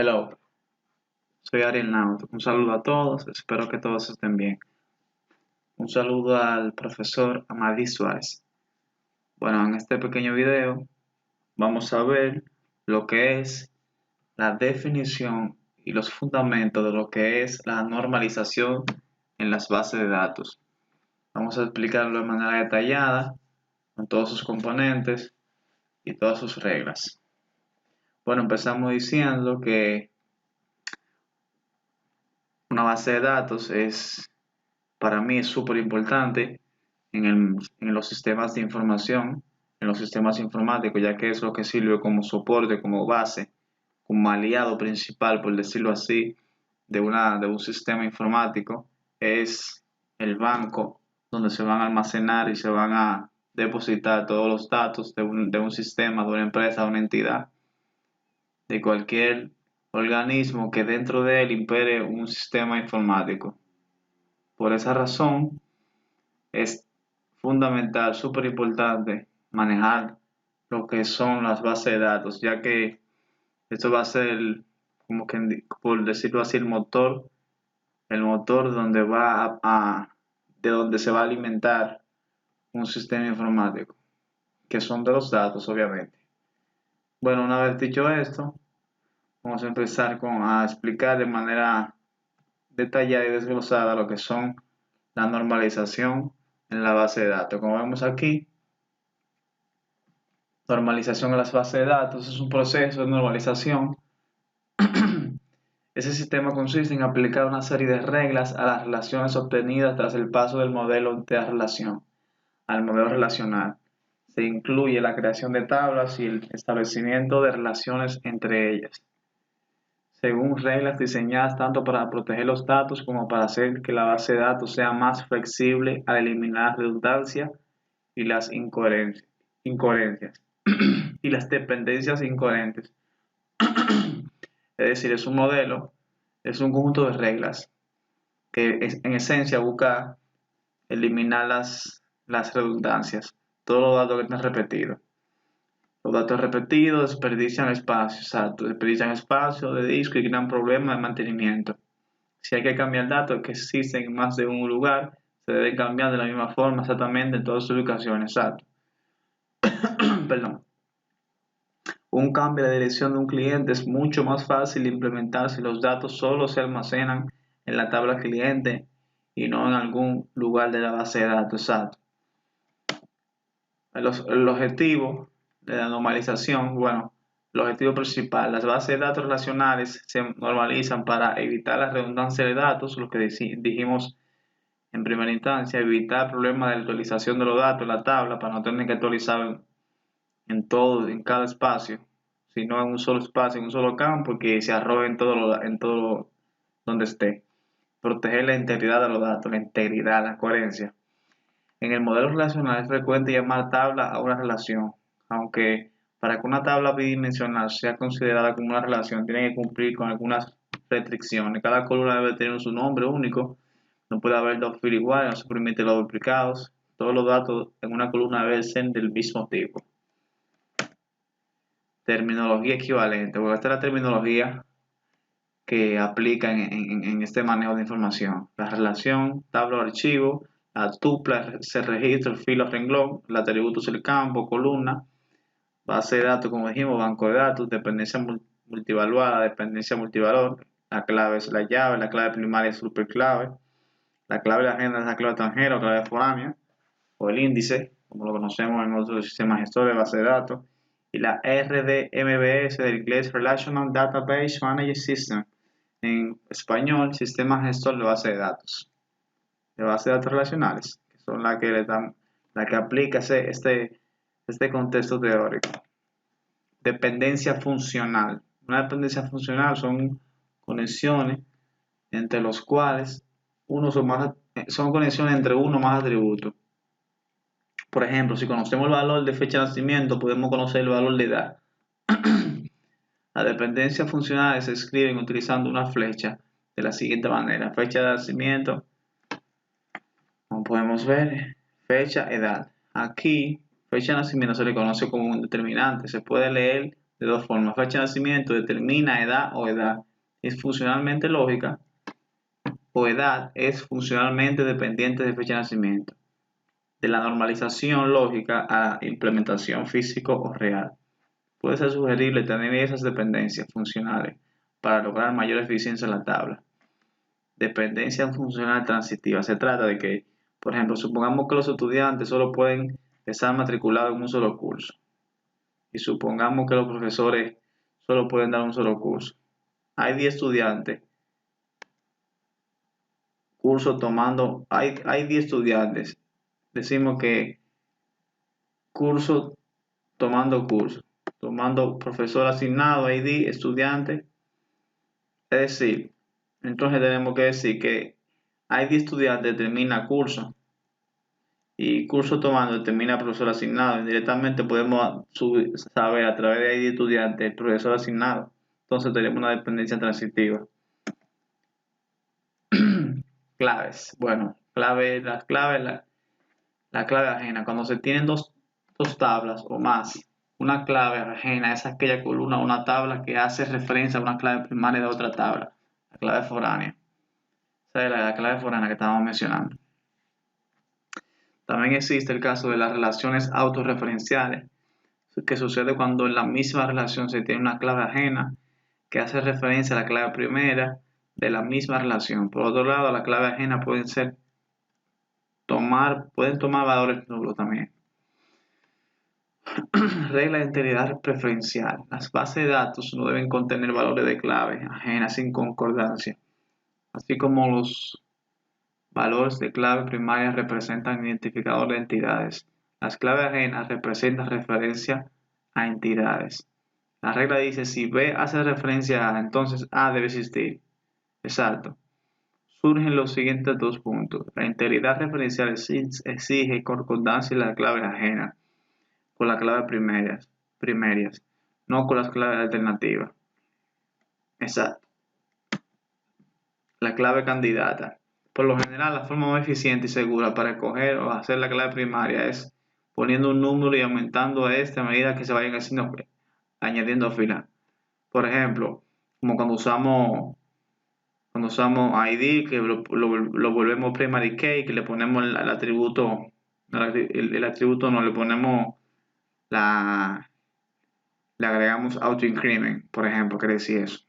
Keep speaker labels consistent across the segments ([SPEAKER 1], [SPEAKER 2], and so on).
[SPEAKER 1] Hello, soy Ariel Naut. Un saludo a todos, espero que todos estén bien. Un saludo al profesor Amadís Suárez. Bueno, en este pequeño video vamos a ver lo que es la definición y los fundamentos de lo que es la normalización en las bases de datos. Vamos a explicarlo de manera detallada, con todos sus componentes y todas sus reglas. Bueno, empezamos diciendo que una base de datos para mí es súper importante en los sistemas de información, en los sistemas informáticos, ya que es lo que sirve como soporte, como base, como aliado principal, por decirlo así, de un sistema informático. Es el banco donde se van a almacenar y se van a depositar todos los datos de un sistema, de una empresa, de una entidad, de cualquier organismo que dentro de él impere un sistema informático. Por esa razón, es fundamental, súper importante manejar lo que son las bases de datos, ya que esto va a ser, como que, por decirlo así, el motor donde de donde se va a alimentar un sistema informático, que son de los datos, obviamente. Bueno, una vez dicho esto, vamos a empezar a explicar de manera detallada y desglosada lo que son la normalización en la base de datos. Como vemos aquí, normalización de las bases de datos es un proceso de normalización. Ese sistema consiste en aplicar una serie de reglas a las relaciones obtenidas tras el paso del modelo de relación al modelo relacional. Se incluye la creación de tablas y el establecimiento de relaciones entre ellas, según reglas diseñadas tanto para proteger los datos como para hacer que la base de datos sea más flexible al eliminar redundancia y las incoherencias y las dependencias incoherentes. Es decir, es un modelo, es un conjunto de reglas que en esencia busca eliminar las redundancias, todos los datos que están repetidos. Los datos repetidos desperdician espacio, exacto, desperdician espacio de disco y crean problemas de mantenimiento. Si hay que cambiar datos que existen en más de un lugar, se deben cambiar de la misma forma exactamente en todas sus ubicaciones, exacto. Perdón. Un cambio de dirección de un cliente es mucho más fácil de implementar si los datos solo se almacenan en la tabla cliente y no en algún lugar de la base de datos. Exacto. El objetivo de la normalización, bueno, el objetivo principal, las bases de datos relacionales se normalizan para evitar la redundancia de datos, lo que dijimos en primera instancia, evitar problemas de actualización de los datos en la tabla para no tener que actualizar en cada espacio, sino en un solo espacio, en un solo campo, que se arroje en todo donde esté. Proteger la integridad de los datos, la integridad, la coherencia. En el modelo relacional es frecuente llamar tabla a una relación, aunque para que una tabla bidimensional sea considerada como una relación, tiene que cumplir con algunas restricciones. Cada columna debe tener su nombre único, no puede haber dos filas iguales, no se permite los duplicados. Todos los datos en una columna deben ser del mismo tipo. Terminología equivalente. Bueno, esta es la terminología que aplica en este manejo de información. La relación, tabla o archivo, la tupla se registra, el filo, renglón, el atributo es el campo, columna, base de datos, como dijimos, banco de datos, dependencia multivaluada, dependencia multivalor, la clave es la llave, la clave primaria es superclave, la clave de la agenda es la clave extranjera o clave foránea, o el índice, como lo conocemos en otros sistemas gestores de base de datos, y la RDMBS del inglés Relational Database Management System, en español, sistema gestor de base de datos relacionales, que son las que la que aplica este contexto teórico. Dependencia funcional. Una dependencia funcional son conexiones entre los cuales son conexiones entre uno o más atributos. Por ejemplo, si conocemos el valor de fecha de nacimiento, podemos conocer el valor de edad. Las dependencias funcionales se escriben utilizando una flecha de la siguiente manera. Fecha de nacimiento, como podemos ver, fecha, edad. Aquí, fecha de nacimiento se le conoce como un determinante. Se puede leer de dos formas. Fecha de nacimiento determina edad o edad es funcionalmente lógica o edad es funcionalmente dependiente de fecha de nacimiento. De la normalización lógica a implementación físico o real. Puede ser sugerible tener esas dependencias funcionales para lograr mayor eficiencia en la tabla. Dependencia funcional transitiva. Se trata de que, por ejemplo, supongamos que los estudiantes solo pueden estar matriculados en un solo curso. Y supongamos que los profesores solo pueden dar un solo curso. Hay 10 estudiantes, hay 10 estudiantes. Decimos que curso tomando curso, tomando profesor asignado, hay 10 estudiantes. Es decir, entonces tenemos que decir que hay 10 estudiantes, termina curso. Y curso tomando termina profesor asignado. Indirectamente podemos saber a través de ahí de estudiantes el profesor asignado. Entonces tenemos una dependencia transitiva. Claves. Bueno, la clave ajena. Cuando se tienen dos tablas o más, una clave ajena es aquella columna o una tabla que hace referencia a una clave primaria de otra tabla. La clave foránea. Esa es la clave foránea que estábamos mencionando. También existe el caso de las relaciones autorreferenciales, que sucede cuando en la misma relación se tiene una clave ajena que hace referencia a la clave primera de la misma relación. Por otro lado, la clave ajena pueden tomar valores nulos también. Regla de integridad preferencial. Las bases de datos no deben contener valores de clave ajena sin concordancia, así como los valores de clave primaria representan identificador de entidades. Las claves ajenas representan referencia a entidades. La regla dice, si B hace referencia a, entonces A debe existir. Exacto. Surgen los siguientes dos puntos. La integridad referencial exige concordancia de las claves ajenas con las claves primarias, no con las claves alternativas. Exacto. La clave candidata. Por lo general, la forma más eficiente y segura para escoger o hacer la clave primaria es poniendo un número y aumentando a a medida que se vayan añadiendo filas. Por ejemplo, como cuando usamos ID, que lo volvemos primary key, que le ponemos el atributo, el atributo no le ponemos le agregamos autoincrement, por ejemplo, quiere decir eso.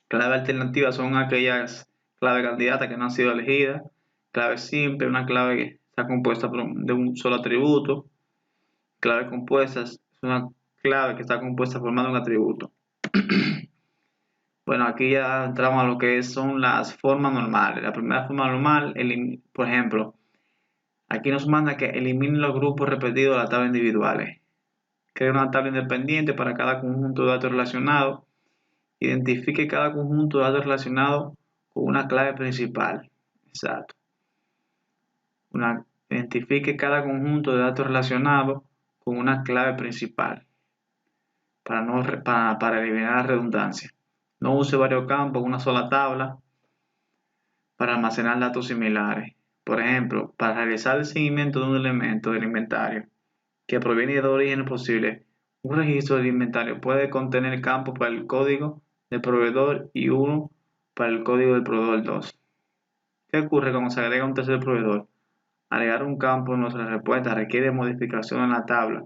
[SPEAKER 1] Claves alternativas son aquellas claves candidatas que no han sido elegidas. Clave simple, una clave que está compuesta de un solo atributo. Clave compuesta es una clave que está compuesta formando un atributo. Bueno, aquí ya entramos a lo que son las formas normales. La primera forma normal, por ejemplo, aquí nos manda que elimine los grupos repetidos de las tablas individuales. Crea una tabla independiente para cada conjunto de datos relacionados. Identifique cada conjunto de datos relacionados con una clave principal. Exacto. Identifique cada conjunto de datos relacionados con una clave principal para eliminar la redundancia. No use varios campos en una sola tabla para almacenar datos similares. Por ejemplo, para realizar el seguimiento de un elemento del inventario que proviene de dos orígenes posibles, un registro del inventario puede contener campos para el código del proveedor y uno para el código del proveedor 2. ¿Qué ocurre cuando se agrega un tercer proveedor? Agregar un campo en nuestra respuesta requiere modificación en la tabla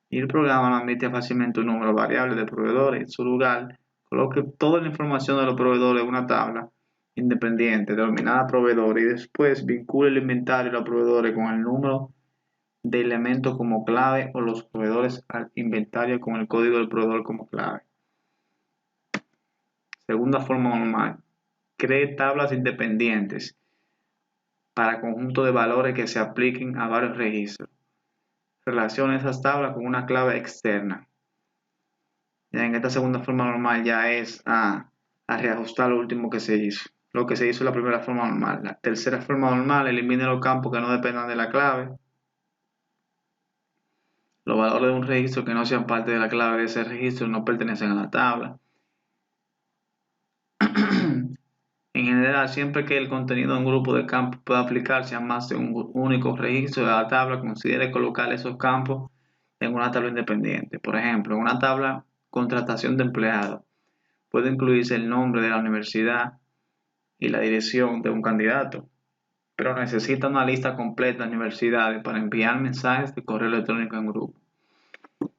[SPEAKER 1] y el programa no admite fácilmente un número variable de proveedores. En su lugar, coloque toda la información de los proveedores en una tabla independiente denominada proveedor y después vincule el inventario de los proveedores con el número de elementos como clave o los proveedores al inventario con el código del proveedor como clave. Segunda forma normal. Cree tablas independientes para conjuntos de valores que se apliquen a varios registros. Relacione esas tablas con una clave externa. Ya en esta segunda forma normal ya es a reajustar lo último que se hizo. Lo que se hizo en la primera forma normal. La tercera forma normal, elimine los campos que no dependan de la clave. Los valores de un registro que no sean parte de la clave de ese registro no pertenecen a la tabla. En general, siempre que el contenido de un grupo de campos pueda aplicarse a más de un único registro de la tabla, considere colocar esos campos en una tabla independiente. Por ejemplo, en una tabla contratación de empleados puede incluirse el nombre de la universidad y la dirección de un candidato, pero necesita una lista completa de universidades para enviar mensajes de correo electrónico en grupo.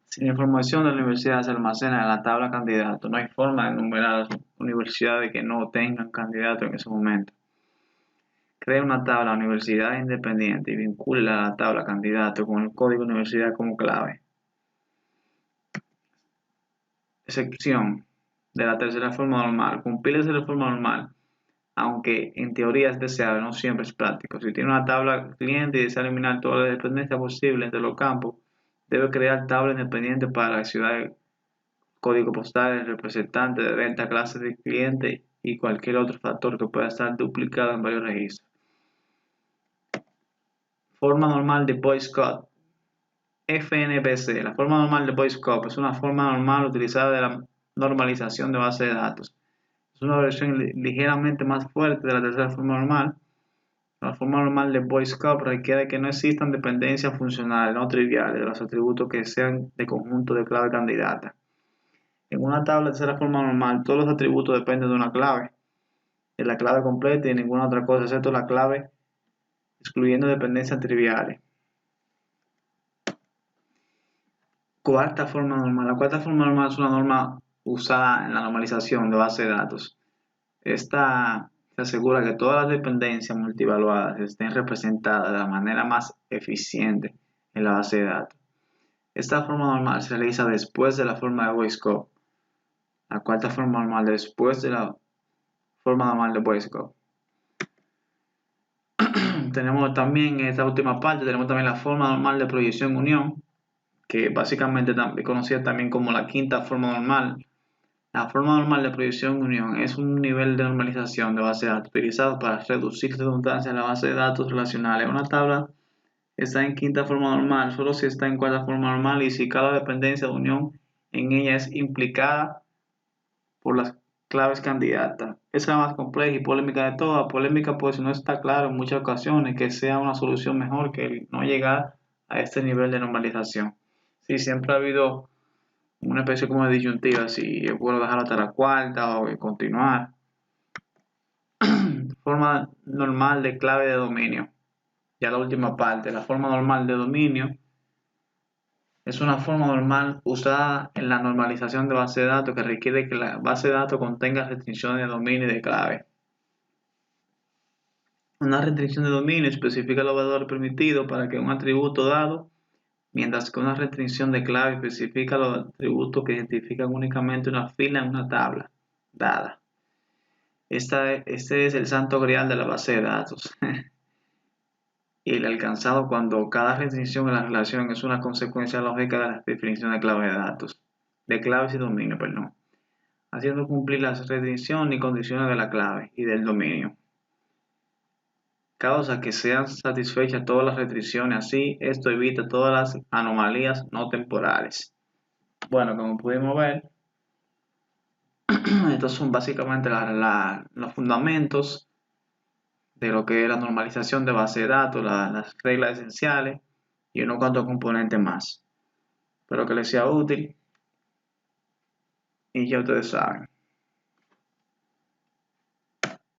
[SPEAKER 1] Si la información de la universidad se almacena en la tabla candidato, no hay forma de enumerar las universidades que no tengan candidato en ese momento. Crea una tabla universidad independiente y vincule a la tabla candidato con el código universidad como clave. Excepción de la tercera forma normal. Cumplir esa forma normal, aunque en teoría es deseable, no siempre es práctico. Si tiene una tabla cliente y desea eliminar todas las dependencias posibles entre los campos, debe crear tabla independiente para la ciudad, código postal, el representante de venta, clase de cliente y cualquier otro factor que pueda estar duplicado en varios registros. Forma normal de Boyce Code. FNBC. La forma normal de Boyce Code es una forma normal utilizada de la normalización de base de datos. Es una versión ligeramente más fuerte de la tercera forma normal. La forma normal de Boyce Code requiere que no existan dependencias funcionales no triviales de los atributos que sean de conjunto de clave candidata. En una tabla de tercera forma normal, todos los atributos dependen de una clave, de la clave completa y de ninguna otra cosa excepto la clave, excluyendo dependencias triviales. Cuarta forma normal. La cuarta forma normal es una norma usada en la normalización de base de datos. Esta se asegura que todas las dependencias multivaluadas estén representadas de la manera más eficiente en la base de datos. Esta forma normal se realiza después de la forma de Boyce Code. La cuarta forma normal después de la forma normal de Boyce Code. Tenemos también en esta última parte, tenemos también la forma normal de proyección unión, que básicamente es conocida también como la quinta forma normal. La forma normal de proyección unión es un nivel de normalización de base de datos utilizado para reducir redundancia en la base de datos relacionales. Una tabla está en quinta forma normal solo si está en cuarta forma normal y si cada dependencia de unión en ella es implicada por las claves candidatas. Esa es la más compleja y polémica de todas. Polémica pues no está claro en muchas ocasiones que sea una solución mejor que no llegar a este nivel de normalización. Sí, siempre ha habido una especie como de disyuntiva, si yo puedo dejarlo hasta la cuarta o continuar. Forma normal de clave de dominio. Ya la última parte, la forma normal de dominio es una forma normal usada en la normalización de base de datos que requiere que la base de datos contenga restricciones de dominio y de clave. Una restricción de dominio especifica los valores permitidos para que un atributo dado, mientras que una restricción de clave especifica los atributos que identifican únicamente una fila en una tabla dada. Este es el santo grial de la base de datos. Y el alcanzado cuando cada restricción en la relación es una consecuencia lógica de la definición de clave de datos, de claves y dominio, perdón, haciendo cumplir las restricciones y condiciones de la clave y del dominio. Causa que sean satisfechas todas las restricciones, así esto evita todas las anomalías no temporales. Bueno, como pudimos ver, estos son básicamente los fundamentos de lo que es la normalización de base de datos, las reglas esenciales y unos cuantos componentes más. Espero que les sea útil y ya ustedes saben.